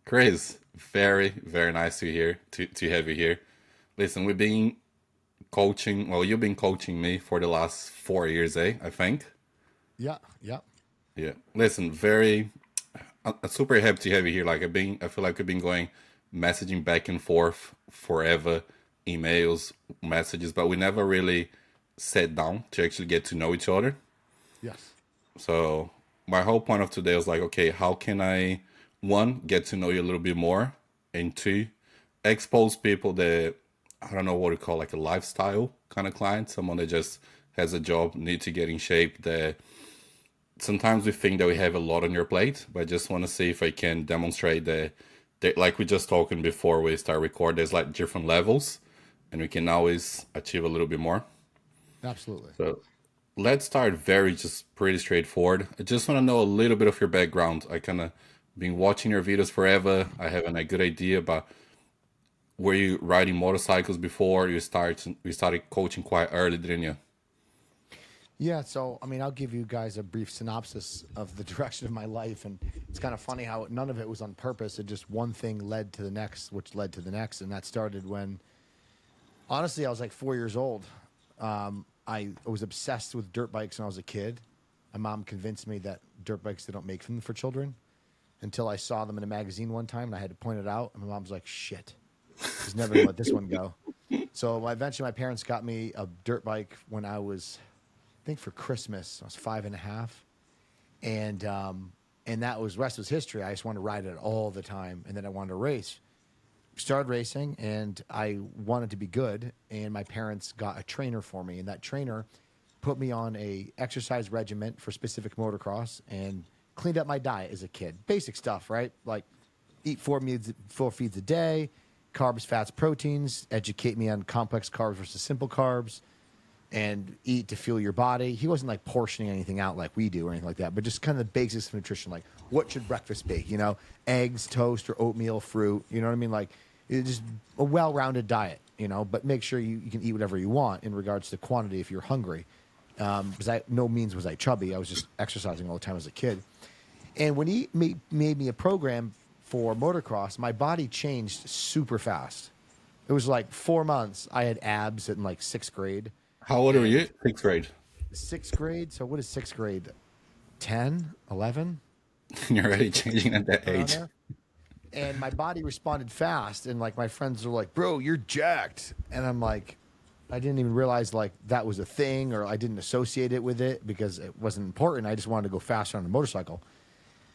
Chris, very, very nice to have you here. Listen, we've been coaching, well, you've been coaching me for the last 4 years, I think. Yeah, yeah. Yeah. Listen, I'm super happy to have you here. I feel like we've been going messaging back and forth forever, emails, messages, but we never really sat down to actually get to know each other. Yes. So my whole point of today was like, okay, how can I, one, get to know you a little bit more, and two, expose people that I don't know what to call like a lifestyle kind of client, someone that just has a job, need to get in shape. That sometimes we think that we have a lot on your plate, but I just want to see if I can demonstrate that like we just talking before we start record, there's like different levels, and we can always achieve a little bit more. Absolutely. So let's start very just pretty straightforward. I just want to know a little bit of your background. I kind of been watching your videos forever. I have a good idea, but were you riding motorcycles before you started coaching quite early, didn't you? Yeah, so I mean, I'll give you guys a brief synopsis of the direction of my life, and it's kind of funny how none of it was on purpose. It just one thing led to the next, which led to the next, and that started when, honestly, I was like 4 years old. I was obsessed with dirt bikes when I was a kid. My mom convinced me that dirt bikes they don't make them for children until I saw them in a magazine one time, and I had to point it out, and my mom was like, "Shit, she's never gonna let this one go." So eventually, my parents got me a dirt bike when I was, I think, for Christmas. I was five and a half, and that was rest was history. I just wanted to ride it all the time, and then I wanted to race. Started racing, and I wanted to be good. And my parents got a trainer for me, and that trainer put me on a exercise regimen for specific motocross and cleaned up my diet as a kid. Basic stuff, right? Like eat four feeds a day, carbs, fats, proteins. Educate me on complex carbs versus simple carbs and eat to fuel your body. He wasn't like portioning anything out like we do or anything like that, but just kind of the basics of nutrition. Like, what should breakfast be? You know, eggs, toast, or oatmeal, fruit. You know what I mean? Like, it's just a well-rounded diet. You know, but make sure you can eat whatever you want in regards to quantity if you're hungry. Because I no means was I chubby. I was just exercising all the time as a kid. And when he made me a program for motocross, my body changed super fast. It was like 4 months. I had abs in like sixth grade, How old were you? and Sixth grade. sixth grade. So what is sixth grade? 10, 11, You're already changing at that around age. there. And my body responded fast. And like my friends were like, "Bro, you're jacked." And I'm like, I didn't even realize like that was a thing, or I didn't associate it with it because it wasn't important. I just wanted to go faster on a motorcycle.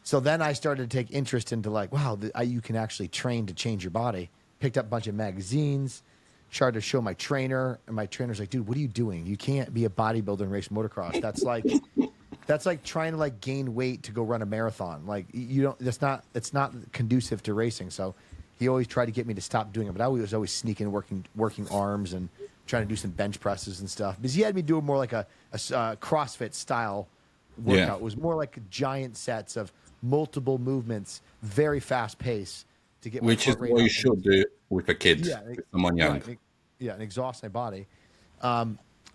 So then I started to take interest into like, wow, you can actually train to change your body. Picked up a bunch of magazines, started to show my trainer, and my trainer's like, "Dude, what are you doing? You can't be a bodybuilder and race motocross. That's like trying to like gain weight to go run a marathon. Like you don't. It's not conducive to racing." So he always tried to get me to stop doing it, but I was always sneaking, working arms and trying to do some bench presses and stuff because he had me doing more like a CrossFit style Yeah, workout. It was more like giant sets of multiple movements, very fast pace to get my which is heart rate what you up. And should do with a kid, yeah, with someone young. right, yeah, and exhaust my body.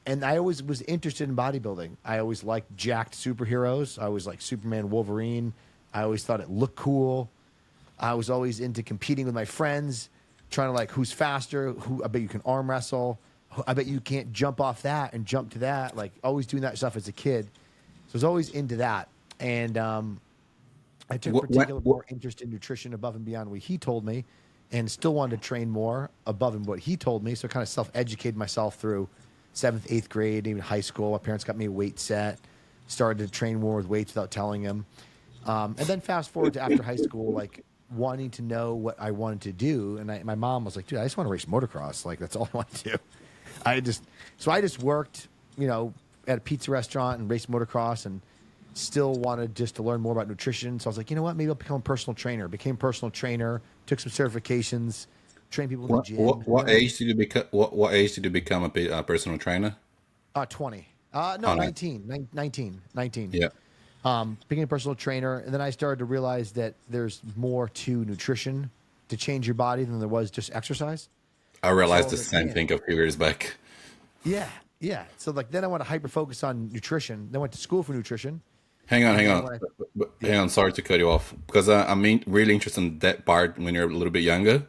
And I always was interested in bodybuilding. I always liked jacked superheroes. I was like Superman, Wolverine. I always thought it looked cool. I was always into competing with my friends, trying to like who's faster. Who I bet you can arm wrestle. I bet you can't jump off that and jump to that. Like always doing that stuff as a kid. So I was always into that. And I took particular What more interest in nutrition above and beyond what he told me, and still wanted to train more above and what he told me. So I kind of self-educated myself through seventh, eighth grade, even high school. My parents got me a weight set, started to train more with weights without telling him. And then fast forward to after high school, like wanting to know what I wanted to do. And my mom was like, "Dude, I just want to race motocross. Like that's all I want to do." I just so I just worked, at a pizza restaurant and raced motocross and still wanted just to learn more about nutrition. So I was like, you know what? Maybe I'll become a personal trainer. Became a personal trainer, took some certifications, trained people in the gym. And what then I age did you become? What age did you become a personal trainer? 20. Oh, No, nice. 19, 19. Yeah, Became a personal trainer. And then I started to realize that there's more to nutrition to change your body than there was just exercise. I So I realized the was like, same man, thing a few years back. yeah, yeah. So like then I want to hyper focus on nutrition. Then went to school for nutrition. Hang on, And hang then on. when I, But Hey, I'm sorry to cut you off because I'm really interested in that part when you're a little bit younger.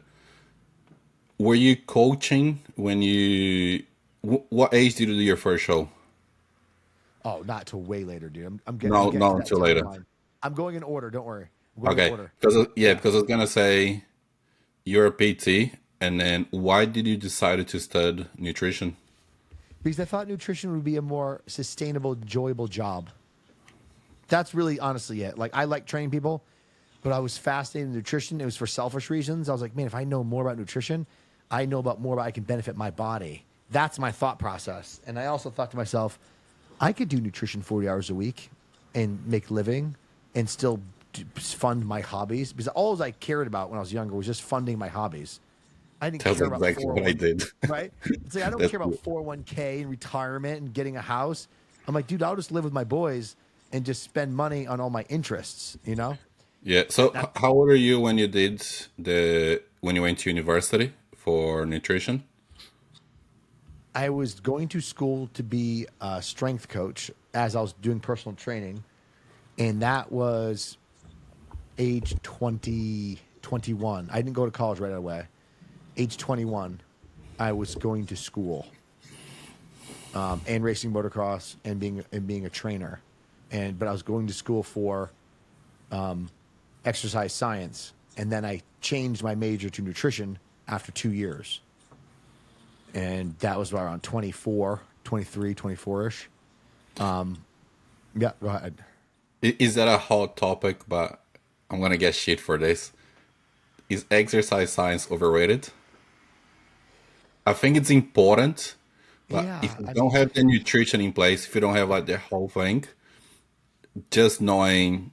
Were you coaching when you? What age did you do your first show? Oh, not till way later, dude. I'm No, getting to not that until later. timeline. I'm going in order. Don't worry. I'm going in Okay, order. yeah, Yeah. because I was gonna say you're a PT, and then why did you decide to study nutrition? Because I thought nutrition would be a more sustainable, enjoyable job. That's really honestly it. Like I like training people, but I was fascinated in nutrition. It was for selfish reasons. I was like, man, if I know more about nutrition, I know about more about I can benefit my body. That's my thought process. And I also thought to myself, I could do nutrition 40 hours a week and make a living and still fund my hobbies because all I cared about when I was younger was just funding my hobbies. I didn't That's care about exactly what I 401, did. right? It's like I don't That's care about 401k and retirement and getting a house. I'm like, dude, I'll just live with my boys and just spend money on all my interests, you know? Yeah. So, That how old are you when you did when you went to university for nutrition? I was going to school to be a strength coach as I was doing personal training, and that was age 20, 21. I didn't go to college right away. Age 21, I was going to school and racing motocross and being a trainer, but I was going to school for exercise science, and then I changed my major to nutrition after 2 years, and that was around 24, 23, 24ish. Yeah, go ahead. Is that a hot topic? But I'm gonna get shit for this. Is exercise science overrated? I think it's important, but if Yeah, you I don't mean, have the nutrition in place, if you don't have like the whole thing, just knowing,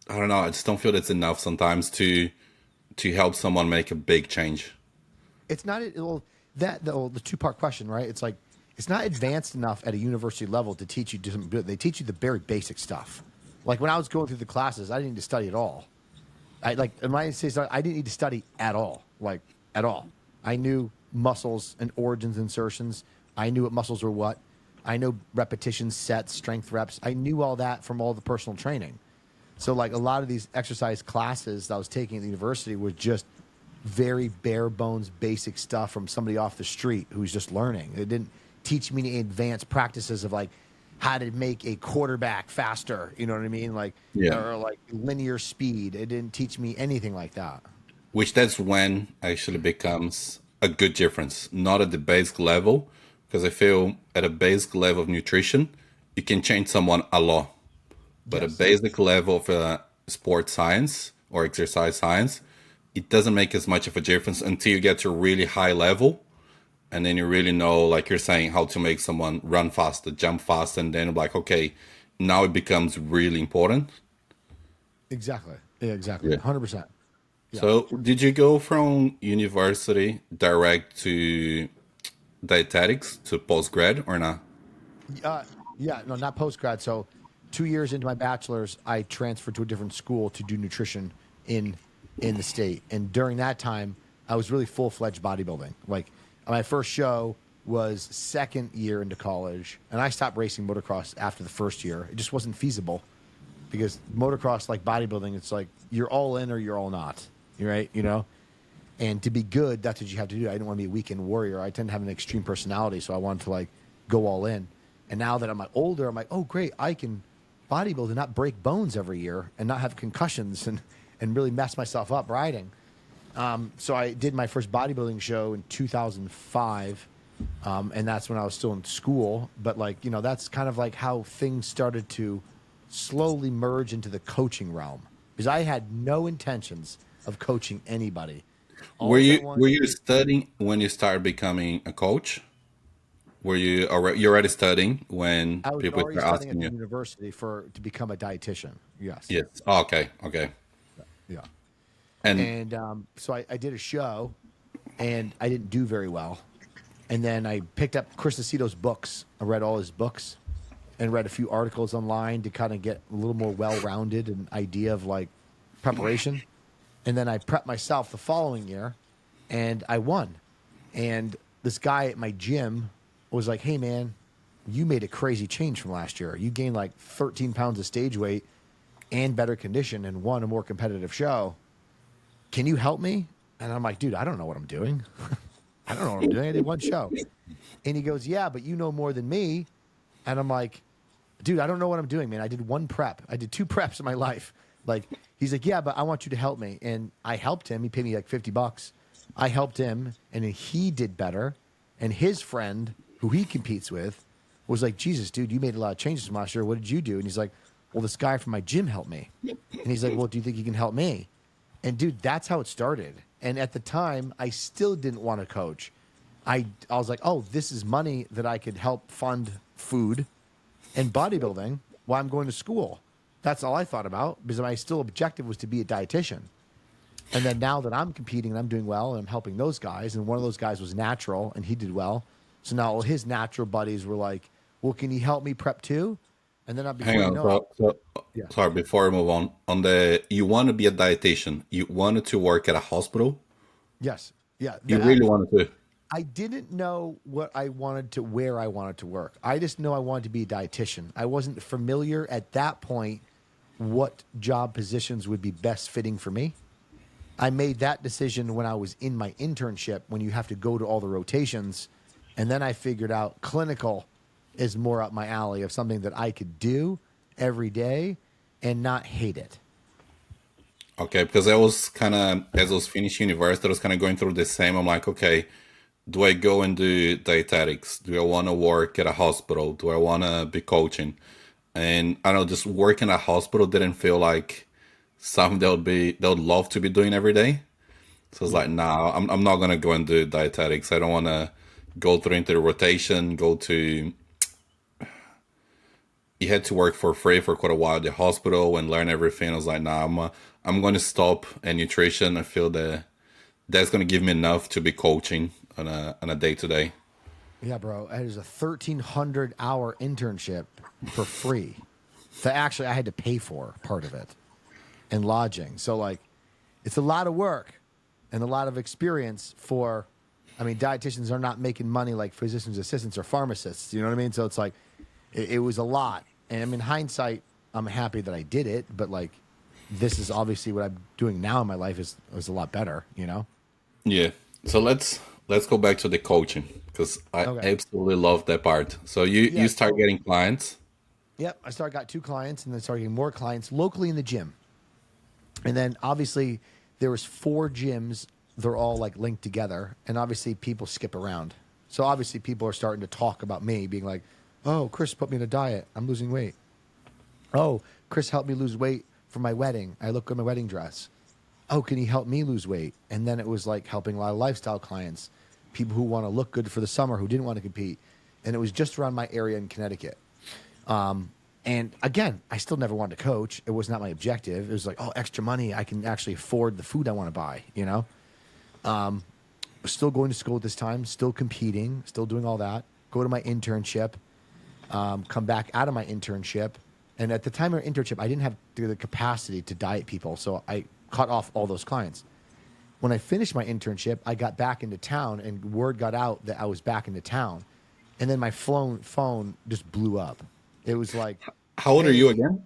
I don't know, I just don't feel that's enough sometimes to help someone make a big change. it's not well, the two-part question, right? It's like it's not advanced enough at a university level to teach you different. They teach you the very basic stuff. Like when I was going through the classes, I didn't need to study at all. I like in my States, I didn't need to study at all, like at all. I knew muscles and origins, insertions. I knew what muscles were what. I know repetitions, sets, strength reps. I knew all that from all the personal training. So like a lot of these exercise classes that I was taking at the university was just very bare bones, basic stuff from somebody off the street who's just learning. It didn't teach me any advanced practices of like how to make a quarterback faster. You know what I mean? Like Yeah. or like linear speed. It didn't teach me anything like that. Which that's when actually becomes a good difference, not at the basic level, because I feel at a basic level of nutrition, you can change someone a lot. But a Yes. basic level of sports science or exercise science, it doesn't make as much of a difference until you get to a really high level. And then you really know, like you're saying, how to make someone run faster, jump faster. And then, like, okay, now it becomes really important. Exactly. Yeah, exactly. Yeah. 100%. Yeah. So, did you go from university direct to dietetics to post grad or not? Uh, yeah, no, not post grad. So, 2 years into my bachelor's, I transferred to a different school to do nutrition in in the state. And during that time, I was really full fledged bodybuilding. Like my first show was second year into college, and I stopped racing motocross after the first year. It just wasn't feasible because motocross, like bodybuilding, it's like you're all in or you're all not. You're right, you know. And to be good, that's what you have to do. I didn't want to be a weekend warrior. I tend to have an extreme personality, so I wanted to like go all in. And now that I'm like older, I'm like, oh great, I can bodybuild and not break bones every year and not have concussions and really mess myself up riding. So I did my first bodybuilding show in 2005, and that's when I was still in school. But like you know, that's kind of like how things started to slowly merge into the coaching realm because I had no intentions of coaching anybody. Were All I you wanted were to you do, studying when you started becoming a coach? Were you already studying when I was people already start studying at asking the you? university for to become a dietitian. Yes, Yes. Oh, okay. Okay. yeah. And And so I did a show, and I didn't do very well. And then I picked up Chris Tuttle books. I read all his books, and read a few articles online to kind of get a little more well-rounded and idea of like preparation. And then I prepped myself the following year, and I won. And this guy at my gym was like, "Hey, man, you made a crazy change from last year. You gained like 13 pounds of stage weight, and better condition and won a more competitive show. Can you help me? And I'm like, dude, I don't know what I'm doing. I don't know what I'm doing. I did one show. And he goes, yeah, but you know more than me. And I'm like, dude, I don't know what I'm doing, man. I did one prep. I did 2 preps in my life. Like, he's like, yeah, but I want you to help me. And I helped him. He paid me like $50. I helped him, and then he did better. And his friend, who he competes with, was like, Jesus, dude, you made a lot of changes from last year. What did you do? And he's like, well, this guy from my gym helped me. And he's like, well, do you think you can help me? And dude, that's how it started. And at the time, I still didn't want to coach. I was like, oh, this is money that I could help fund food and bodybuilding while I'm going to school. That's all I thought about, because my still objective was to be a dietitian. And then now that I'm competing and I'm doing well and I'm helping those guys, and one of those guys was natural and he did well. So now all his natural buddies were like, well, can you help me prep too? And then Hang on. Yeah. Sorry, before I move on the, you want to be a dietitian. You wanted to work at a hospital. Yes. Yeah. You really wanted to. I didn't know what I wanted to, where I wanted to work. I just know I wanted to be a dietitian. I wasn't familiar at that point what job positions would be best fitting for me. I made that decision when I was in my internship, when you have to go to all the rotations. And then I figured out clinical is more up my alley of something that I could do every day and not hate it. Okay, because I was kind of, as I was finishing university, I was kind of going through the same. I'm like, okay, do I go and do dietetics? Do I want to work at a hospital? Do I want to be coaching? And I don't know, just working at a hospital didn't feel like something they would love to be doing every day. So it's like, nah, I'm not gonna go and do dietetics. I don't want to go through into the rotation. You had to work for free for quite a while at the hospital and learn everything. I was like, nah, I'm going to stop at nutrition. I feel that that's going to give me enough to be coaching on a day to day. Yeah, bro. It was a 1,300-hour internship for free. That actually I had to pay for part of it, and lodging. So like, it's a lot of work and a lot of experience for. I mean, dietitians are not making money like physicians' assistants or pharmacists. You know what I mean? So it's like, it was a lot. And I mean, hindsight, I'm happy that I did it. But like, this is obviously what I'm doing now in my life is a lot better. You know? Yeah. So let's go back to the coaching, because I absolutely love that part. So you start getting clients. Yep. Got 2 clients, and then started getting more clients locally in the gym. And then obviously there was 4 gyms. They're all like linked together, and obviously people skip around. So obviously people are starting to talk about me, being like, oh, Chris put me in a diet. I'm losing weight. Oh, Chris helped me lose weight for my wedding. I look good in my wedding dress. Oh, can he help me lose weight? And then it was like helping a lot of lifestyle clients, people who want to look good for the summer, who didn't want to compete. And it was just around my area in Connecticut. And again, I still never wanted to coach. It was not my objective. It was like, oh, extra money. I can actually afford the food I want to buy, you know? Still going to school at this time, still competing, still doing all that. Go to my internship, come back out of my internship. And at the time of my internship, I didn't have the capacity to diet people. So I cut off all those clients. When I finished my internship, I got back into town, and word got out that I was back into town. And then my phone just blew up. It was like, how old are you again?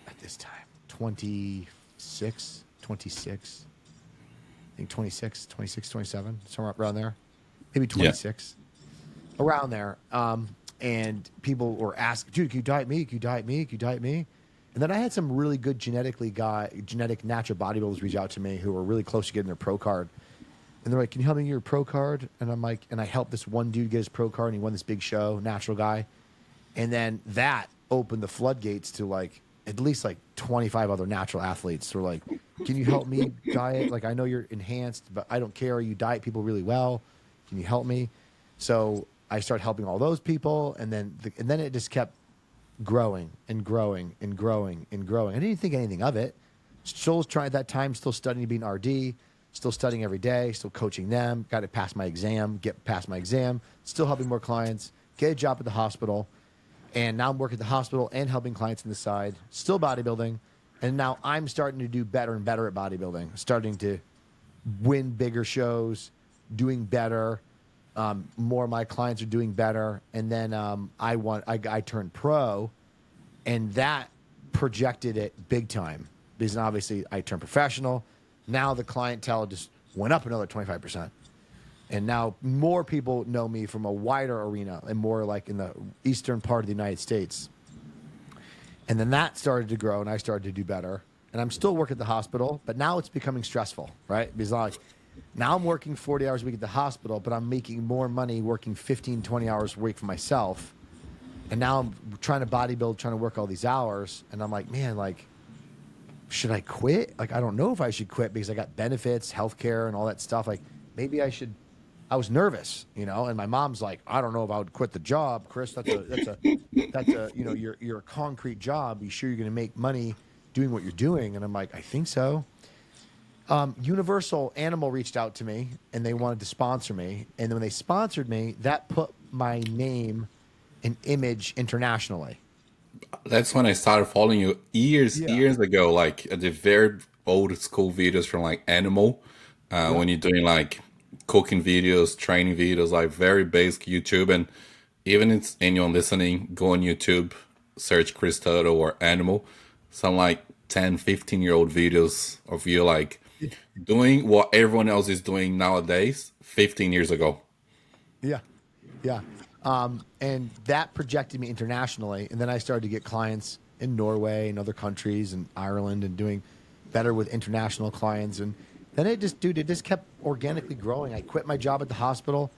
At this time, 26. I think 26, 27, somewhere around there. Maybe 26. Yeah. Around there. And people were asking, dude, can you diet me? Can you diet me? Can you diet me? And then I had some really good genetic natural bodybuilders reach out to me who were really close to getting their pro card. And they're like, can you help me get your pro card? And I'm like, and I helped this one dude get his pro card, and he won this big show, natural guy. And then that opened the floodgates to like at least like 25 other natural athletes who were like, can you help me diet? Like, I know you're enhanced, but I don't care. You diet people really well. Can you help me? So I started helping all those people. And then it just kept growing and growing and growing and growing. I didn't think anything of it. Still trying at that time, still studying to be an RD, still studying every day, still coaching them, got to pass my exam, get past my exam, still helping more clients, get a job at the hospital. And now I'm working at the hospital and helping clients on the side, still bodybuilding. And now I'm starting to do better and better at bodybuilding, starting to win bigger shows, doing better. More of my clients are doing better. And then I turned pro, and that projected it big time because obviously I turned professional. Now the clientele just went up another 25%. And now more people know me from a wider arena and more like in the eastern part of the United States. And then that started to grow and I started to do better. And I'm still working at the hospital, but now it's becoming stressful, right? Because like now I'm working 40 hours a week at the hospital, but I'm making more money working 15, 20 hours a week for myself. And now I'm trying to bodybuild, trying to work all these hours. And I'm like, man, like, should I quit? Like, I don't know if I should quit because I got benefits, healthcare, and all that stuff. Like, maybe I should. I was nervous, you know. And my mom's like, I don't know if I would quit the job, Chris. That's a you know, you're a concrete job. You sure you're going to make money doing what you're doing? And I'm like, I think so. Universal Animal reached out to me and they wanted to sponsor me. And when they sponsored me, that put my name and image internationally. That's when I started following you Yeah. years ago, like at the very old school videos from like Animal, Yep. when you're doing like cooking videos, training videos, like very basic YouTube. And even it's anyone listening, go on YouTube, search Chris Tuttle or Animal, some like 10, 15-year-old videos of you like doing what everyone else is doing nowadays 15 years ago. Yeah. Yeah. And that projected me internationally. And then I started to get clients in Norway and other countries and Ireland and doing better with international clients. And then it just kept organically growing. I quit my job at the hospital.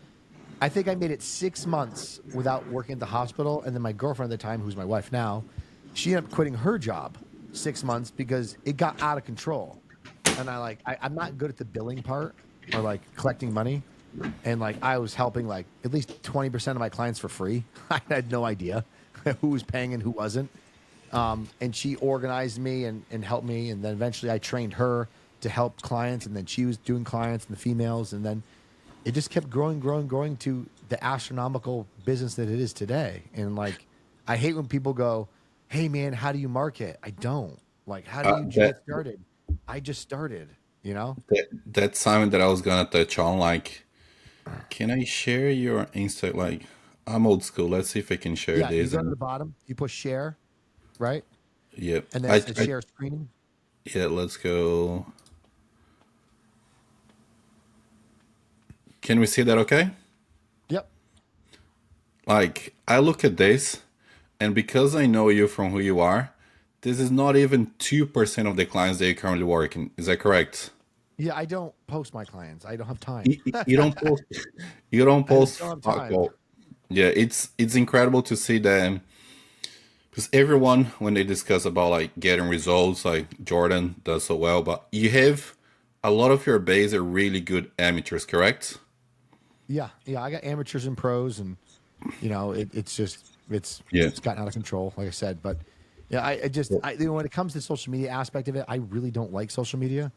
I think I made it 6 months without working at the hospital. And then my girlfriend at the time, who's my wife now, she ended up quitting her job 6 months because it got out of control. And I'm not good at the billing part or like collecting money. And like I was helping like at least 20% of my clients for free. I had no idea who was paying and who wasn't. And she organized me and helped me. And then eventually I trained her to help clients. And then she was doing clients and the females. And then it just kept growing to the astronomical business that it is today. And like, I hate when people go, hey man, how do you market? I don't. Like, how do you That get started? I just started, you know? that's something that I was gonna touch on. Like, can I share your Insta? Like, I'm old school. Let's see if I can share Yeah, you this. go to And the bottom, you push share, right? yeah, And then it says share screen. yeah, let's go. Can we see that? Okay. Yep. Like, I look at this, and because I know you from who you are, this is not even 2% of the clients that you're currently working. Is that correct? Yeah, I don't post my clients. I don't have time. You don't post. You don't I just post. don't have Fuck time. all. Yeah, it's incredible to see that because everyone when they discuss about like getting results, like Jordan does so well, but you have a lot of your base are really good amateurs, correct? Yeah, yeah. I got amateurs and pros, and you know, it's just Yeah. it's gotten out of control, like I said. But yeah, you know, when it comes to social media aspect of it, I really don't like social media,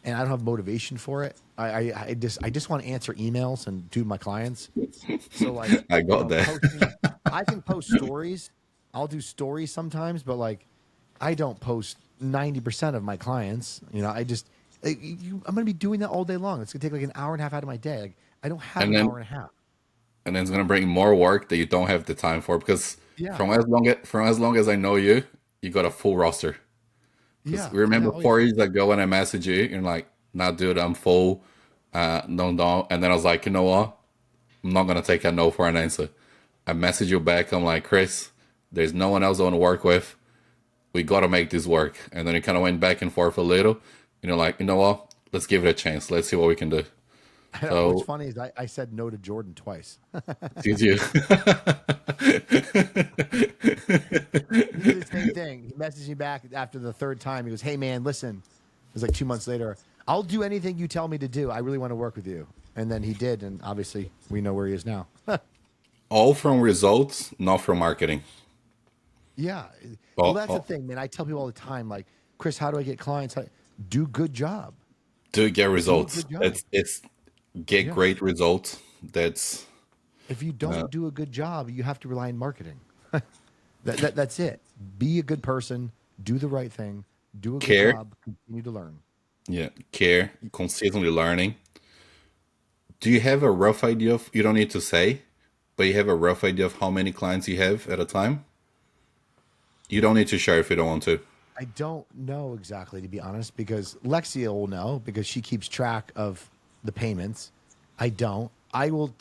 and I don't have motivation for it. I just want to answer emails and do my clients. So like, I you got know, that. posting, I can post stories. I'll do stories sometimes, but like, I don't post 90% of my clients. You know, I'm going to be doing that all day long. It's going to take like an hour and a half out of my day. Like, I don't have And an then hour and a half. it's gonna bring more work that you don't have the time for because Yeah. from as long as I know you, you got a full roster. Because Yeah. Yeah. remember Oh, yeah. 4 years ago when I messaged you, you're like, "Nah, dude, I'm full." No, no. And then I was like, you know what? I'm not gonna take a no for an answer. I message you back. I'm like, Chris, there's no one else I want to work with. We gotta make this work. And then it kind of went back and forth a little. You know, like, you know what? Let's give it a chance. Let's see what we can do. I know. What's So, funny is I said no to Jordan twice. did you? He did the same thing. He messaged me back after the third time. He goes, "Hey man, listen." It was like 2 months later. I'll do anything you tell me to do. I really want to work with you. And then he did, and obviously we know where he is now. All from results, not from marketing. Yeah. Well, Oh, that's the oh, thing, man. I tell people all the time, like, Chris, how do I get clients? Do good job. do get Do a results. good job. It's get Yeah. great results. That's If you uh, don't do a good job, you have to rely on marketing. That's it. Be a good person. Do the right thing. Do a good care. job. Continue to learn. Yeah, care, consistently learning. Do you have a rough idea of, you don't need to say, but you have a rough idea of how many clients you have at a time? You don't need to share if you don't want to. I don't know exactly, to be honest, because Lexia will know because she keeps track of the payments. I don't. I will.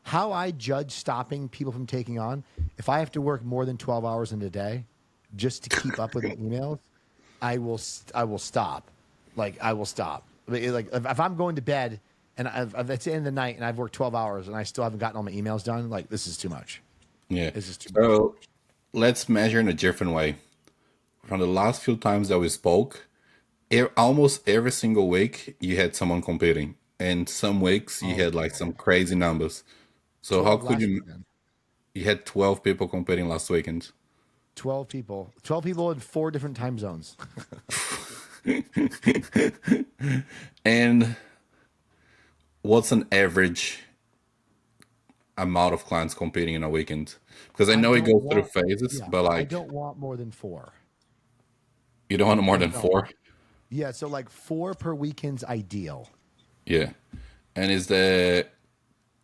How I judge stopping people from taking on, if I have to work more than 12 hours in a day just to keep up with the emails, I will stop. Like I will stop. Like if I'm going to bed and it's the end of the night and I've worked 12 hours and I still haven't gotten all my emails done, like this is too much. Yeah. This is too much. So let's measure in a different way. From the last few times that we spoke, almost every single week you had someone competing, and some weeks you Oh had like boy. some crazy numbers. So how 12 could last you? weekend. You had 12 people competing last weekend. 12 people. 12 people in 4 different time zones. And what's an average amount of clients competing in a weekend? Because I I know it don't goes through want phases, yeah, but I like don't want more than 4. you don't want more I than don't. four. Yeah, so like 4 per weekend's ideal. Yeah. And is there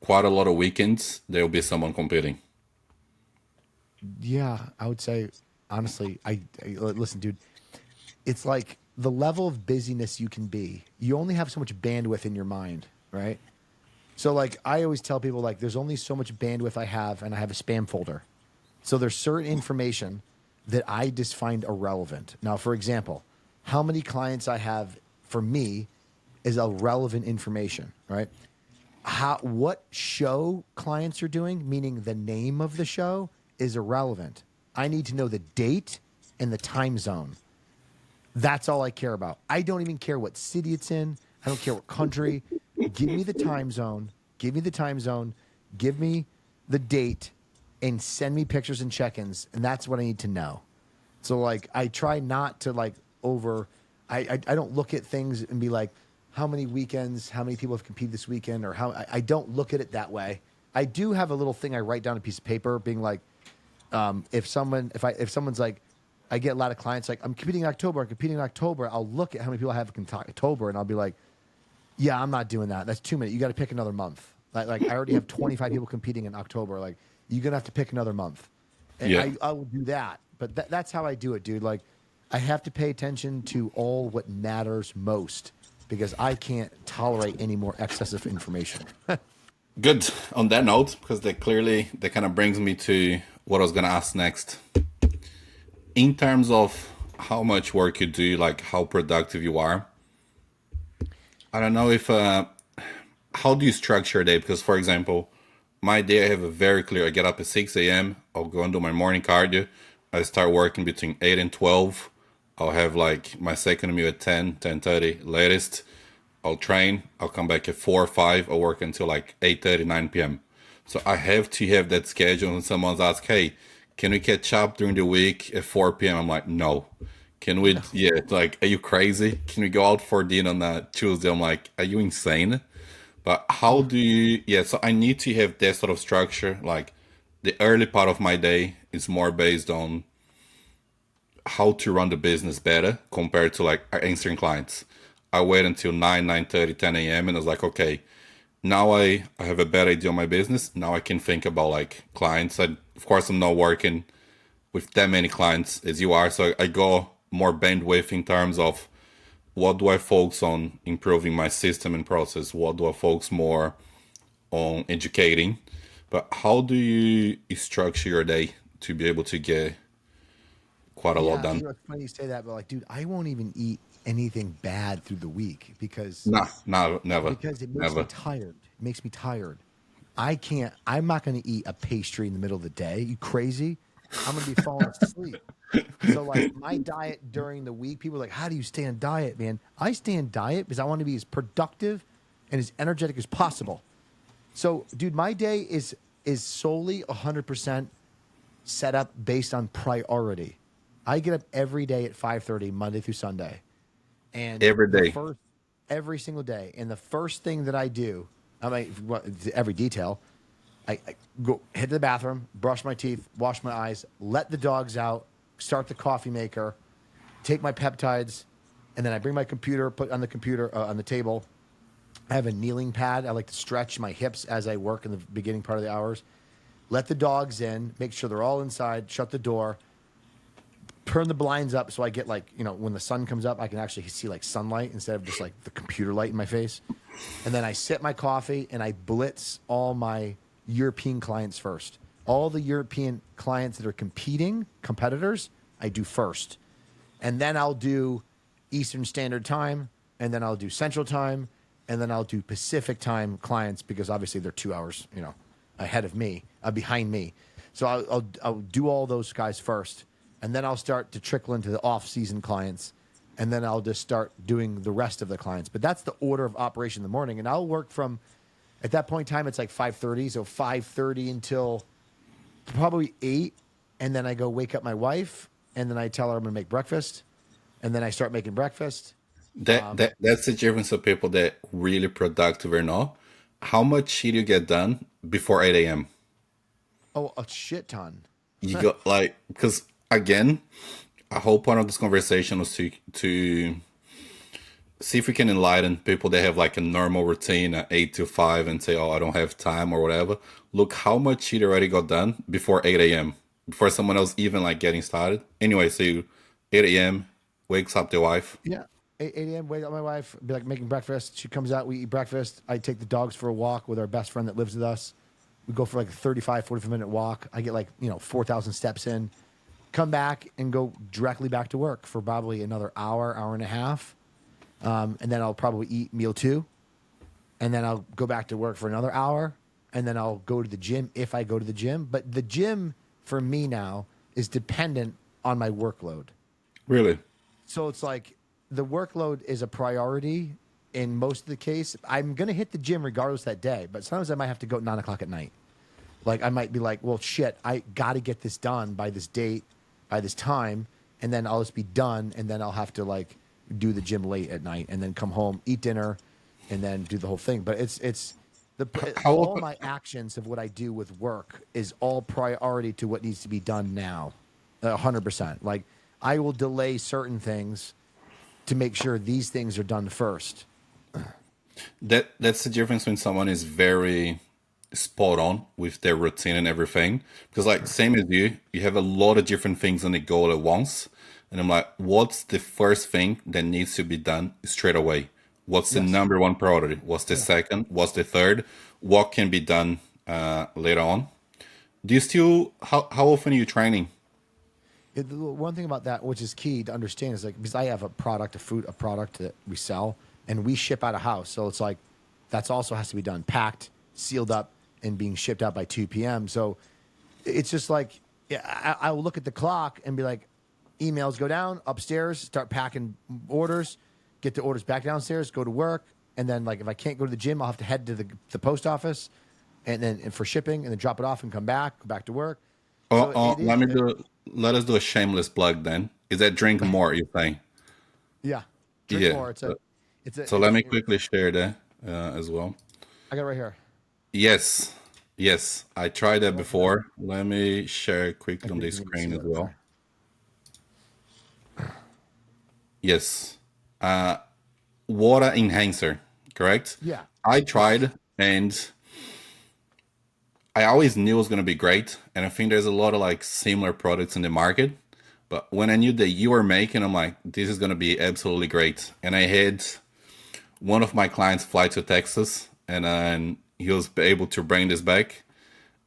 quite a lot of weekends there'll be someone competing? Yeah, I would say honestly, listen, dude, it's like the level of busyness you can be. You only have so much bandwidth in your mind, right? So like I always tell people like there's only so much bandwidth I have and I have a spam folder. So there's certain information that I just find irrelevant. Now, for example, how many clients I have for me is irrelevant information, right? What show clients are doing, meaning the name of the show, is irrelevant. I need to know the date and the time zone. That's all I care about. I don't even care what city it's in. I don't care what country. Give me the time zone. Give me the time zone. Give me the date and send me pictures and check-ins. And that's what I need to know. So like I try not to like I don't look at things and be like, how many weekends, how many people have competed this weekend, or how I don't look at it that way. I do have a little thing I write down on a piece of paper being like, if someone's like, I get a lot of clients like, I'm competing in October, I'll look at how many people I have in October and I'll be like, yeah, I'm not doing that. That's too many. You got to pick another month. Like I already have 25 people competing in October. Like you're going to have to pick another month. And Yeah. I will do that. But that's how I do it, dude. Like I have to pay attention to all what matters most because I can't tolerate any more excessive information. Good. On that note, because that kind of brings me to what I was gonna ask next. In terms of how much work you do, like how productive you are, I don't know if how do you structure your day? Because for example, my day I have a very clear. I get up at 6 a.m. I'll go and do my morning cardio. I start working between 8 and 12. I'll have like my second meal at 10, 10:30 latest. I'll train. I'll come back at 4 or 5. I'll work until like 8:30, 9 p.m. So I have to have that schedule. And someone's asked, "Hey, can we catch up during the week at 4 p.m.?" I'm like, "No." Can we? Yeah, it's like, are you crazy? Can we go out for dinner on a Tuesday? I'm like, are you insane? But how do you? Yeah, so I need to have that sort of structure. Like the early part of my day is more based on how to run the business better compared to like answering clients. I wait until 9, 9:30, 10 a.m. and I was like, okay, now I have a better idea on my business. Now I can think about like clients. Of course, I'm not working with that many clients as you are. So I go more bandwidth in terms of what do I focus on improving my system and process? What do I focus more on educating? But how do you structure your day to be able to get quite a lot Yeah, done? it's funny you say that, but like, dude, I won't even eat anything bad through the week Nah, nah, never, because it makes me never. tired. It makes me tired. I can't. I'm not going to eat a pastry in the middle of the day. You crazy? I'm going to be falling asleep. So like my diet during the week, people are like, "How do you stay on diet, man?" I stay on diet because I want to be as productive and as energetic as possible. So, dude, my day is solely 100% set up based on priority. I get up every day at 5:30 Monday through Sunday. And Every the day. first every single day, and the first thing that I do, I mean, every detail, I go head to the bathroom, brush my teeth, wash my eyes, let the dogs out, start the coffee maker, take my peptides, and then I bring my computer, put on the computer on the table. I have a kneeling pad. I like to stretch my hips as I work in the beginning part of the hours. Let the dogs in, make sure they're all inside, shut the door, turn the blinds up so I get like, when the sun comes up, I can actually see like sunlight instead of just like the computer light in my face. And then I sip my coffee and I blitz all my European clients first. All the European clients that are competitors, I do first. And then I'll do Eastern Standard Time, and then I'll do Central Time, and then I'll do Pacific Time clients because obviously they're 2 hours, ahead of me, behind me. So I'll do all those guys first, and then I'll start to trickle into the off-season clients, and then I'll just start doing the rest of the clients. But that's the order of operation in the morning, and I'll work from, at that point in time, it's like 5:30, so 5:30 until probably 8, and then I go wake up my wife, and then I tell her I'm going to make breakfast, and then I start making breakfast. That's the difference of people that really productive or not. How much shit you get done before 8 a.m.? Oh, a shit ton. You got like, because again, a whole point of this conversation was to see if we can enlighten people that have like a normal routine at 8 to 5 and say, oh, I don't have time or whatever. Look how much shit already got done before 8 a.m. before someone else even like getting started. Anyway, so 8 a.m. wakes up the wife. Yeah. 8 a.m. Wake up my wife, be like making breakfast. She comes out, we eat breakfast. I take the dogs for a walk with our best friend that lives with us. We go for like a 35, 45-minute walk. I get like, 4,000 steps in. Come back and go directly back to work for probably another hour, hour and a half. And then I'll probably eat meal 2. And then I'll go back to work for another hour. And then I'll go to the gym if I go to the gym. But the gym for me now is dependent on my workload. Really? So it's like the workload is a priority in most of the case. I'm going to hit the gym regardless that day, but sometimes I might have to go at 9 o'clock at night. Like I might be like, well, shit, I got to get this done by this date, by this time, and then I'll just be done, and then I'll have to like do the gym late at night, and then come home, eat dinner, and then do the whole thing. But all my actions of what I do with work is all priority to what needs to be done now, 100%. Like I will delay certain things to make sure these things are done first. That's the difference when someone is very spot on with their routine and everything. Because like same as you have a lot of different things on the go at once. And I'm like, what's the first thing that needs to be done straight away? What's the Yes. number one priority? What's the second? What's the third? What can be done later on? Do you still how often are you training? One thing about that, which is key to understand, is like because I have a product, a product that we sell, and we ship out of house, so it's like that's also has to be done, packed, sealed up, and being shipped out by 2 p.m. So it's just like I will look at the clock and be like, emails go down upstairs, start packing orders, get the orders back downstairs, go to work, and then like if I can't go to the gym, I'll have to head to the post office, and for shipping, and then drop it off and come back, go back to work. So it is. Let us do a shameless plug then. Is that drink more, you're saying? Yeah, drink Yeah. more. So let me quickly share that as well. I got it right here. Yes. Yes. I tried that before. Let me share quickly on Okay, the you can see screen as it. well. Yes. Water enhancer, correct? Yeah. I Yes. tried and I always knew it was going to be great. And I think there's a lot of like similar products in the market. But when I knew that you were making, I'm like, this is going to be absolutely great. And I had one of my clients fly to Texas and he was able to bring this back.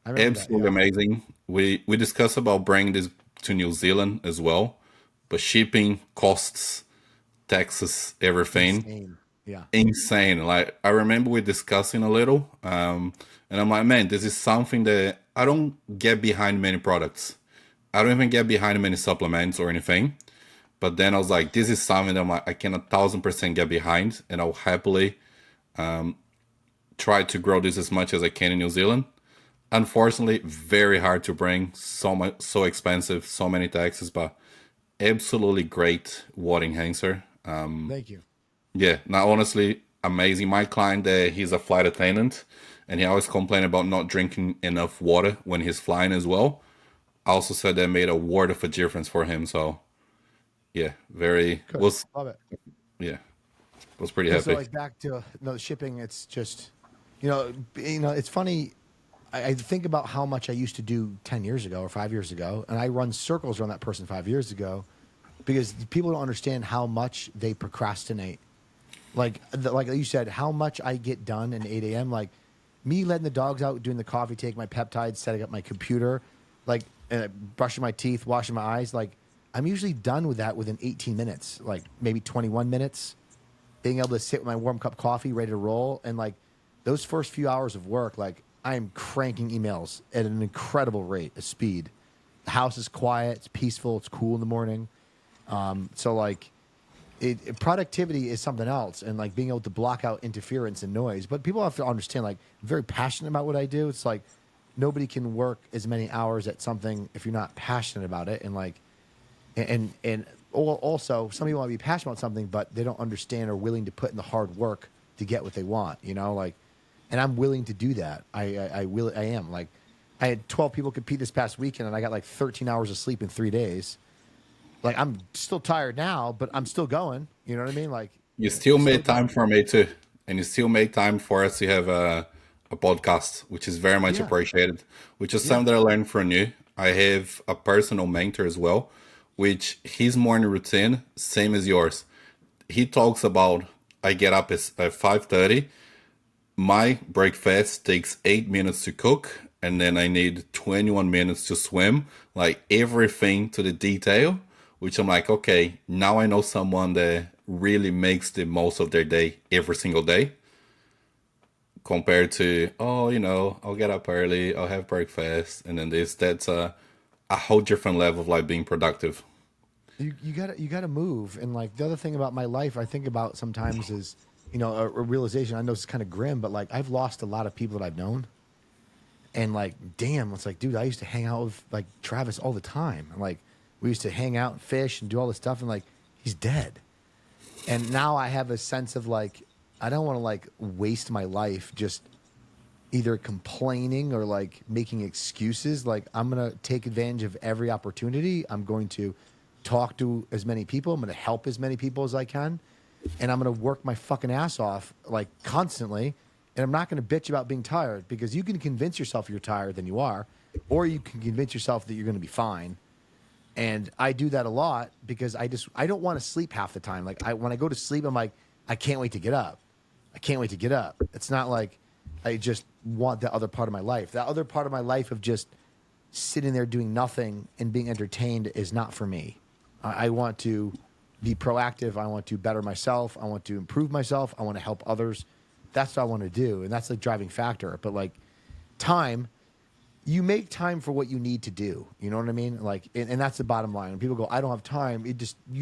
I remember that. Absolutely Yeah. amazing. We discussed about bringing this to New Zealand as well. But shipping, costs, taxes, everything Insane. Yeah. insane. Like I remember we discussing a little, and I'm like, man, this is something that I don't get behind many products. I don't even get behind many supplements or anything. But then I was like, this is something that I'm like, I can 1,000% get behind, and I'll happily try to grow this as much as I can in New Zealand. Unfortunately, very hard to bring, so much, so expensive, so many taxes, but absolutely great water enhancer. Thank you. Yeah, now honestly, amazing. My client there, he's a flight attendant, and he always complained about not drinking enough water when he's flying as well. I also said that made a world of a difference for him. So yeah, very Good. was Love it. yeah, was pretty So happy. like back to no shipping. It's just, it's funny. I think about how much I used to do 10 years ago or 5 years ago, and I run circles around that person 5 years ago because people don't understand how much they procrastinate. Like you said, how much I get done at 8 a.m. Like me letting the dogs out, doing the coffee, taking my peptides, setting up my computer, like brushing my teeth, washing my eyes. Like I'm usually done with that within 18 minutes, like maybe 21 minutes. Being able to sit with my warm cup of coffee, ready to roll, and like those first few hours of work, like I'm cranking emails at an incredible rate of speed. The house is quiet, it's peaceful, it's cool in the morning. So like productivity is something else, and like being able to block out interference and noise. But people have to understand, like I'm very passionate about what I do. It's like nobody can work as many hours at something if you're not passionate about it. And like, and also some people might be passionate about something, but they don't understand or willing to put in the hard work to get what they want. You know, like, and I'm willing to do that. I am like, I had 12 people compete this past weekend, and I got like 13 hours of sleep in 3 days. Like I'm still tired now, but I'm still going. You know what I mean? Like You still still made going. time for me too, and you still make time for us to have a podcast, which is very much Yeah, appreciated. Which is yeah, something that I learned from you. I have a personal mentor as well, which his morning routine same as yours. He talks about I get up at 5:30. My breakfast takes 8 minutes to cook, and then I need 21 minutes to swim, like everything to the detail. Which I'm like, okay, now I know someone that really makes the most of their day every single day, compared to, oh, I'll get up early, I'll have breakfast, and then this. That's a whole different level of like being productive. you gotta move. And like the other thing about my life, I think about sometimes is, a realization. I know it's kind of grim, but like I've lost a lot of people that I've known. And like, damn, it's like, dude, I used to hang out with like Travis all the time. And like, we used to hang out and fish and do all this stuff. And like, he's dead. And now I have a sense of like, I don't want to like waste my life just either complaining or like making excuses. Like, I'm going to take advantage of every opportunity. I'm going to talk to as many people. I'm going to help as many people as I can. And I'm going to work my fucking ass off like constantly. And I'm not going to bitch about being tired, because you can convince yourself you're tired than you are, or you can convince yourself that you're going to be fine. And I do that a lot because I don't want to sleep half the time. Like when I go to sleep, I'm like, I can't wait to get up. I can't wait to get up. It's not like I just want the other part of my life. That other part of my life of just sitting there doing nothing and being entertained is not for me. I want to be proactive. I want to better myself. I want to improve myself. I want to help others. That's what I want to do. And that's the driving factor. But like time, you make time for what you need to do. You know what I mean? Like, and that's the bottom line. When people go, I don't have time, you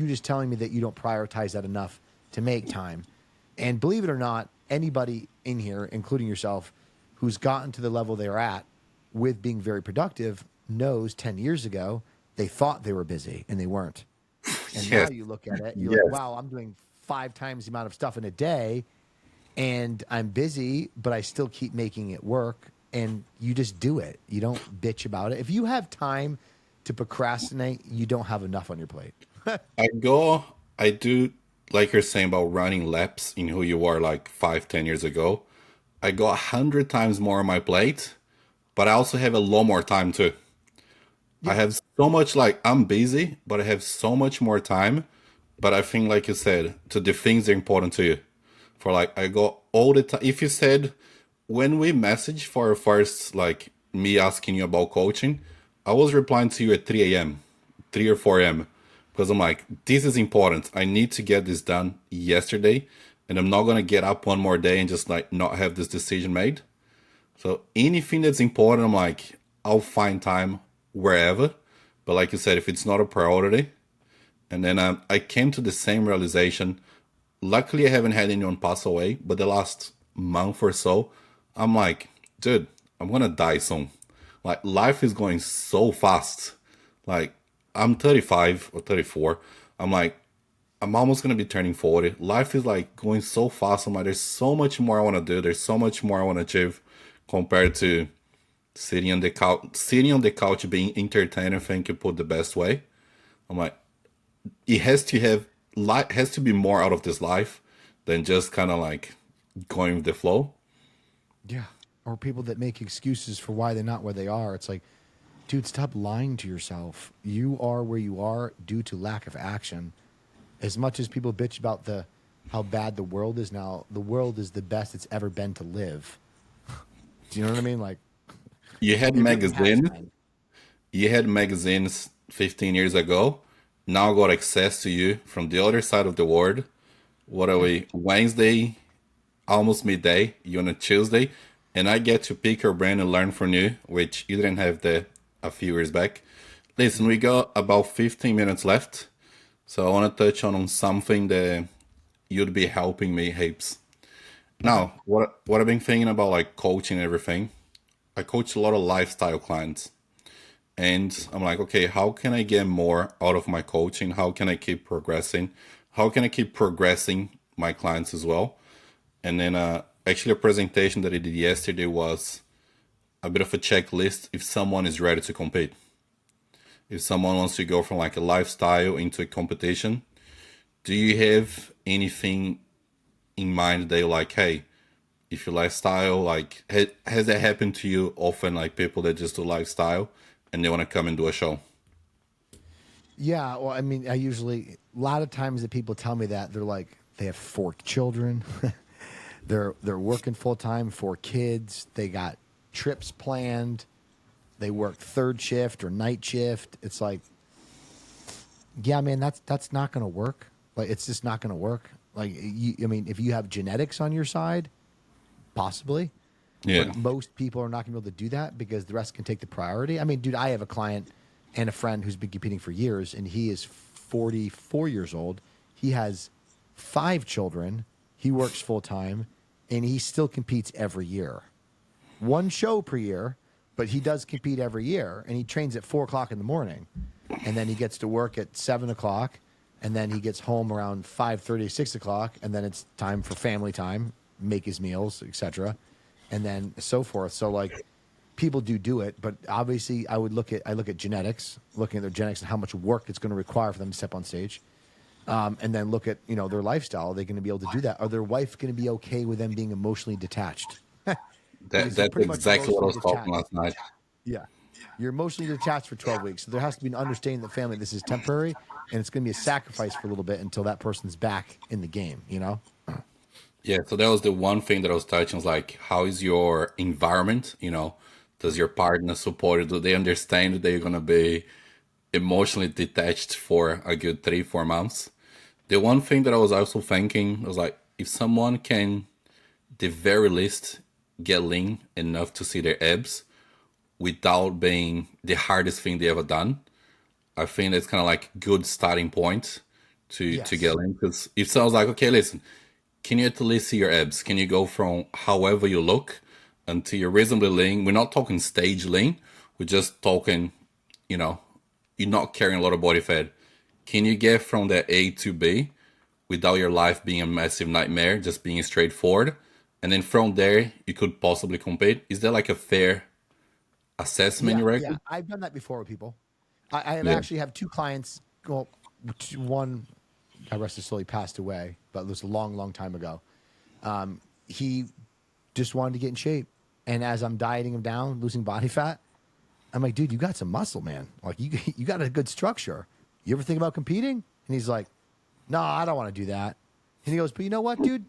just telling me that you don't prioritize that enough to make time. And believe it or not, anybody in here, including yourself, who's gotten to the level they're at with being very productive, knows 10 years ago they thought they were busy and they weren't. And now Yes, you look at it, you're like, yes. wow, I'm doing 5 times the amount of stuff in a day, and I'm busy, but I still keep making it work. And you just do it. You don't bitch about it. If you have time to procrastinate, you don't have enough on your plate. I do, like you're saying about running laps in who you were like 5, 10 years ago. I got 100 times more on my plate, but I also have a lot more time too. I Yeah. have so much, like I'm busy, but I have so much more time. But I think, like you said, to the things that are important to you. For like, I got all the time. If you said when we messaged for first, like me asking you about coaching, I was replying to you at 3 a.m., 3 or 4 a.m. Because I'm like, this is important. I need to get this done yesterday. And I'm not going to get up one more day and just like not have this decision made. So anything that's important, I'm like, I'll find time wherever. But like you said, if it's not a priority, and then I came to the same realization. Luckily, I haven't had anyone pass away, but the last month or so, I'm like, dude, I'm gonna die soon. Like, life is going so fast. Like, I'm 35 or 34. I'm like, I'm almost gonna be turning 40. Life is like going so fast. I'm like, there's so much more I wanna do. There's so much more I wanna achieve compared to sitting on the couch being entertained. I think you put the best way. I'm like, it has to have life has to be more out of this life than just kind of like going with the flow. Yeah. or people that make excuses for why they're not where they are. It's like, dude, stop lying to yourself. You are where you are due to lack of action. As much as people bitch about the how bad the world is now, the world is the best it's ever been to live. Do you know what I mean? Like, You had it really has magazine, been. you had magazines 15 years ago. Now got access to you from the other side of the world. What are we? Wednesday, almost midday. You on a Tuesday, and I get to pick your brain and learn from you, which you didn't have that a few years back. Listen, we got about 15 minutes left, so I want to touch on something that you'd be helping me heaps. Okay. Now, what I've been thinking about like coaching and everything. I coach a lot of lifestyle clients. And I'm like, okay, how can I get more out of my coaching? How can I keep progressing? How can I keep progressing my clients as well? And then actually a presentation that I did yesterday was a bit of a checklist if someone is ready to compete. If someone wants to go from like a lifestyle into a competition, do you have anything in mind that you're like, hey, if your lifestyle, like, has that happened to you often, like people that just do lifestyle and they want to come and do a show? Yeah, well, I mean, a lot of times that people tell me that they're like they have 4 children, they're working full time, 4 kids, they got trips planned, they work third shift or night shift. It's like, yeah, man, that's not going to work. Like, it's just not going to work. Like, I mean, if you have genetics on your side, possibly, Yeah. but most people are not going to be able to do that because the rest can take the priority. I mean, dude, I have a client and a friend who's been competing for years, and he is 44 years old. He has 5 children. He works full time, and he still competes every year. One show per year, but he does compete every year, and he trains at 4 o'clock in the morning, and then he gets to work at 7 o'clock, and then he gets home around 5:30, 6 o'clock, and then it's time for family time, make his meals, etc., and then so forth. So like, people do it, but obviously I look at genetics, looking at their genetics and how much work it's going to require for them to step on stage, and then look at their lifestyle. Are they going to be able to do that? Are their wife going to be okay with them being emotionally detached? That Because you're that's pretty much exactly what I emotionally was talking detached. last night. Yeah. You're emotionally detached for 12 weeks. So there has to be an understanding that family, this is temporary, and it's going to be a sacrifice for a little bit until that person's back in the game, you know? Yeah, so that was the one thing that I was touching was like, how is your environment? Does your partner support you? Do they understand that you're gonna be emotionally detached for a good 3, 4 months? The one thing that I was also thinking was like, if someone can, the very least, get lean enough to see their abs without being the hardest thing they ever done, I think that's kind of like good starting point to get Yes. in. Because if someone's like, okay, listen, can you at least see your abs? Can you go from however you look until you're reasonably lean? We're not talking stage lean. We're just talking, you know, you're not carrying a lot of body fat. Can you get from that A to B without your life being a massive nightmare, just being straightforward? And then from there, you could possibly compete. Is that like a fair assessment, Yeah, you yeah. reckon? I've done that before with people. I have Yeah. actually have 2 clients. Well, one, God rest his soul, he passed away, but it was a long, long time ago. He just wanted to get in shape. And as I'm dieting him down, losing body fat, I'm like, dude, you got some muscle, man. Like, you got a good structure. You ever think about competing? And he's like, no, I don't want to do that. And he goes, but you know what, dude?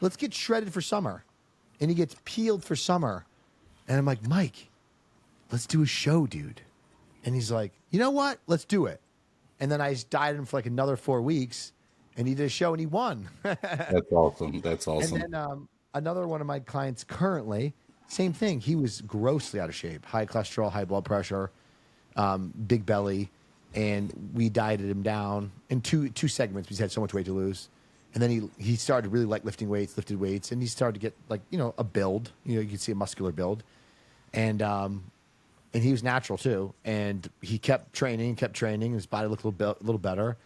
Let's get shredded for summer. And he gets peeled for summer. And I'm like, Mike, let's do a show, dude. And he's like, you know what? Let's do it. And then I just dieted him for like another 4 weeks, and he did a show and he won. That's awesome. That's And awesome. then another one of my clients currently, same thing. He was grossly out of shape, high cholesterol, high blood pressure, big belly, and we dieted him down in two segments because he had so much weight to lose. And then he started to really like lifting weights, lifted weights, and he started to get like a build. You could see a muscular build, and he was natural too. And he kept training. His body looked a little better.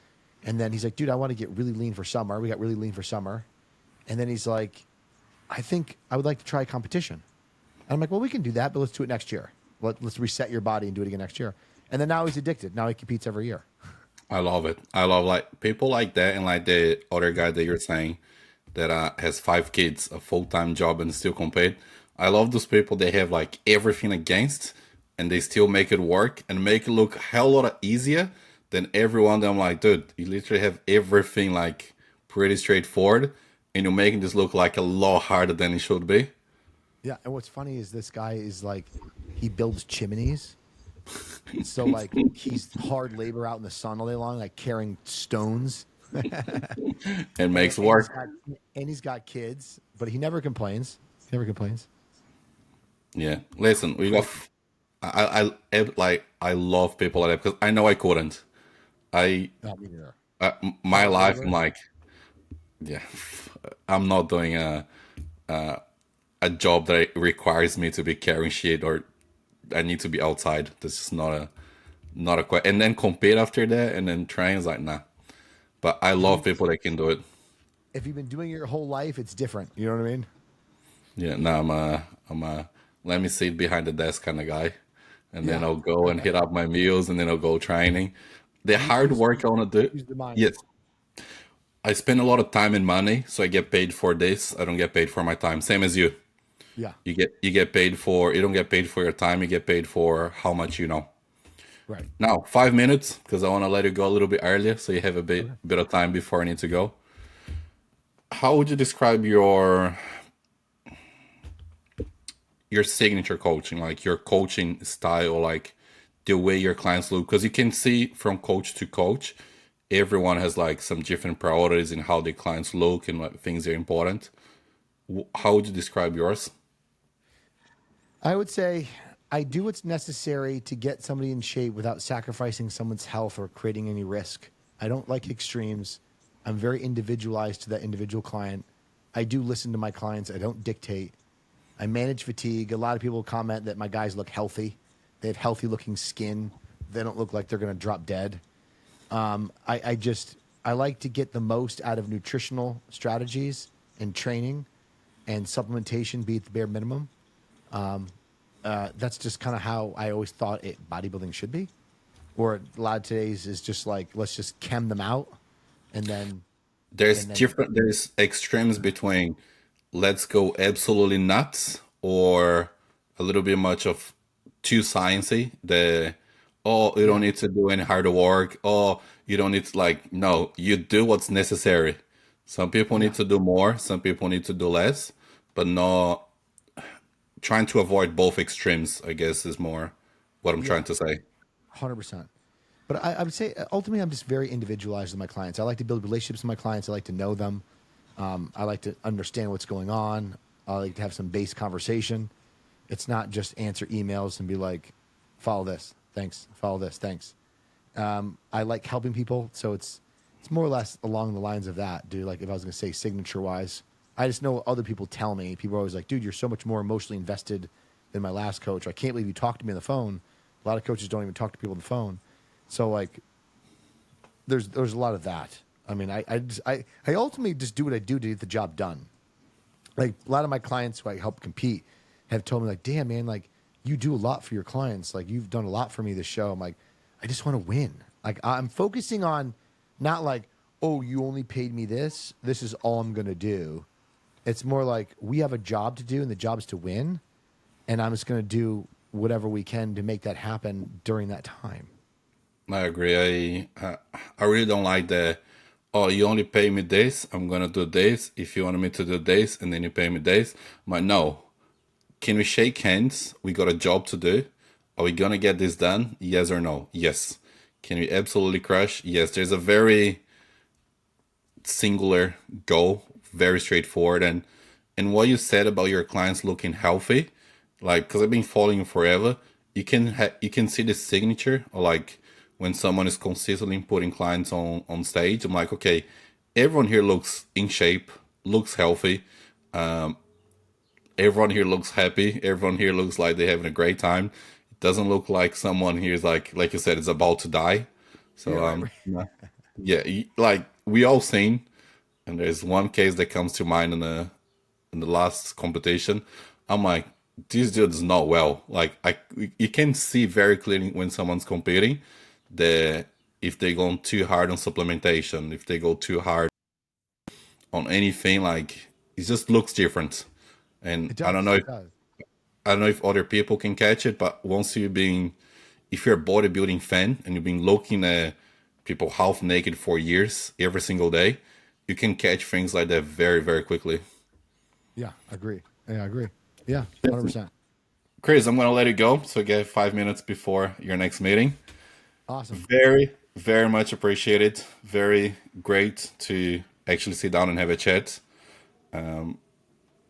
And then he's like, dude, I want to get really lean for summer. We got really lean for summer. And then he's like, I think I would like to try competition. And I'm like, well, we can do that, but let's do it next year. Let's reset your body and do it again next year. And then now he's addicted. Now he competes every year. I love it. I love like people like that, and like the other guy that you're saying that has 5 kids, a full-time job, and still compete. I love those people they have like everything against and they still make it work and make it look a hell lot easier than everyone that I'm like, dude, you literally have everything like pretty straightforward and you're making this look like a lot harder than it should be. Yeah, and what's funny is this guy is like, he builds chimneys. So like he's hard labor out in the sun all day long, like carrying stones. It and, makes and he's work. got and he's got kids, but he never complains. He never complains. Yeah. Listen, we got like I love people like that because I know I couldn't. I Not me neither. my Hard life, I'm labor. like, yeah, I'm not doing a job that requires me to be carrying shit or I need to be outside. This is not a and then compete after that and then train is like nah. But I If love you people that can do it. if you've been doing it your whole life, it's different. You know what I mean? Yeah, no, I'm a let me sit behind the desk kind of guy, and then Yeah. I'll go and hit up my meals, and then I'll go training. The hard work I want to do, Use the mind. yes, I spend a lot of time and money, so I get paid for this. I don't get paid for my time. Same as you. Yeah. You get paid for you don't get paid for your time. You get paid for how much you know. Right. Now, 5 minutes because I want to let you go a little bit earlier, so you have a bit Okay. bit of time before I need to go. How would you describe your signature coaching, like your coaching style, like the way your clients look? Because you can see from coach to coach, everyone has like some different priorities in how their clients look and what things are important. How would you describe yours? I would say I do what's necessary to get somebody in shape without sacrificing someone's health or creating any risk. I don't like extremes. I'm very individualized to that individual client. I do listen to my clients. I don't dictate. I manage fatigue. A lot of people comment that my guys look healthy. They have healthy looking skin. They don't look like they're going to drop dead. I like to get the most out of nutritional strategies and training and supplementation be at the bare minimum. That's just kind of how I always thought bodybuilding should be. Or a lot of today's is just like, let's just chem them out and then There's and then different, there's extremes between let's go absolutely nuts or a little bit much of too sciencey. Oh, you don't yeah, need to do any hard work. Oh, you don't need to like, no, you do what's necessary. Some people need yeah, to do more, some people need to do less, but not trying to avoid both extremes, I guess, is more what I'm yeah, trying to say. 100%. But I would say ultimately I'm just very individualized with my clients. I like to build relationships with my clients. I like to know them. I like to understand what's going on. I like to have some base conversation. It's not just answer emails and be like, follow this, thanks. Follow this, thanks. I like helping people, so it's more or less along the lines of that, dude. Like if I was gonna say signature wise, I just know other people tell me. People are always like, dude, you're so much more emotionally invested than my last coach. I can't believe you talked to me on the phone. A lot of coaches don't even talk to people on the phone. So like, there's a lot of that. I mean, I ultimately just do what I do to get the job done. Like a lot of my clients who I help compete have told me like, damn man, like you do a lot for your clients. Like you've done a lot for me this show. I'm like, I just want to win. Like I'm focusing on not like, oh, you only paid me this. This is all I'm gonna do. It's more like we have a job to do and the job is to win. And I'm just gonna do whatever we can to make that happen during that time. I agree. I really don't like the oh you only pay me this. I'm gonna do this. If you want me to do this, and then you pay me this. I'm like no. Can we shake hands? We got a job to do. Are we gonna get this done? Yes or no? Yes. Can we absolutely crush? Yes. There's a very singular goal, very straightforward. And what you said about your clients looking healthy, like because I've been following you forever, you can see the signature, or like when someone is consistently putting clients on stage. I'm like, okay, everyone here looks in shape, looks healthy. Everyone here looks happy. Everyone here looks like they're having a great time. It doesn't look like someone here is like you said, is about to die. Yeah, So right, right. yeah, yeah, like we all seen, and there's one case that comes to mind in the last competition. I'm like, this dude's not well. Like you can see very clearly when someone's competing that if they go too hard on supplementation, if they go too hard on anything, like it just looks different. And It I don't does. know if It does. I don't know if other people can catch it, but once you've been, if you're a bodybuilding fan and you've been looking at people half naked for years, every single day, you can catch things like that very, very quickly. Yeah, agree. Yeah, I agree. Yeah, 100%. Chris, I'm gonna let you go, so get 5 minutes before your next meeting. Awesome. Very, very much appreciated. Very great to actually sit down and have a chat.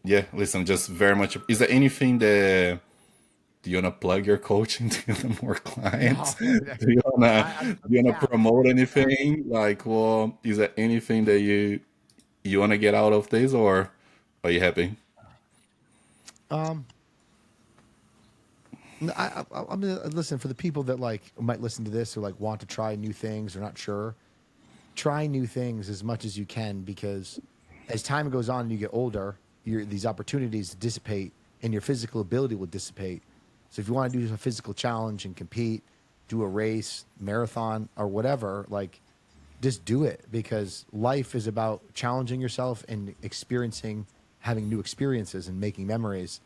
Yeah, listen, just very much. Is there anything that do you wanna plug your coaching to get more clients? No, Do you wanna I'm capped. promote I'm capped. anything? Like, well, is there anything that you wanna get out of this, or are you happy? Um, I'm gonna listen for the people that like might listen to this or like want to try new things or not sure. Try new things as much as you can because as time goes on and you get older, these opportunities dissipate and your physical ability will dissipate. So if you want to do a physical challenge and compete, do a race, marathon, or whatever, like just do it because life is about challenging yourself and experiencing, having new experiences and making memories.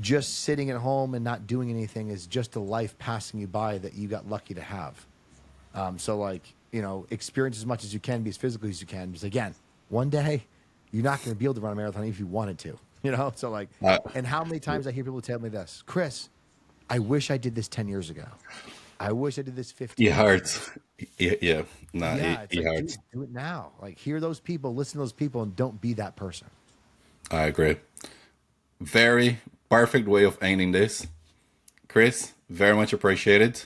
Just sitting at home and not doing anything is just a life passing you by that you got lucky to have. So like, experience as much as you can, be as physical as you can. Because again, one day you're not going to be able to run a marathon if you wanted to, So like, Uh, and how many times I hear people tell me this, Chris, I wish I did this 10 years ago. I wish I did this it 15 years ago. hurts. Yeah, yeah. Nah, Yeah, it's it like, hurts. do it now. Like, hear those people, listen to those people, and don't be that person. I agree. Very perfect way of ending this. Chris, very much appreciated.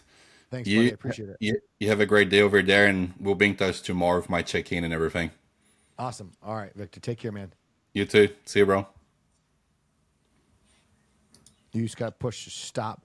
Thanks, buddy. I You, appreciate it. you have a great day over there, and we'll be in touch tomorrow with my check-in and everything. Awesome. All right, Victor, take care, man. You too. See you, bro. You just got to push stop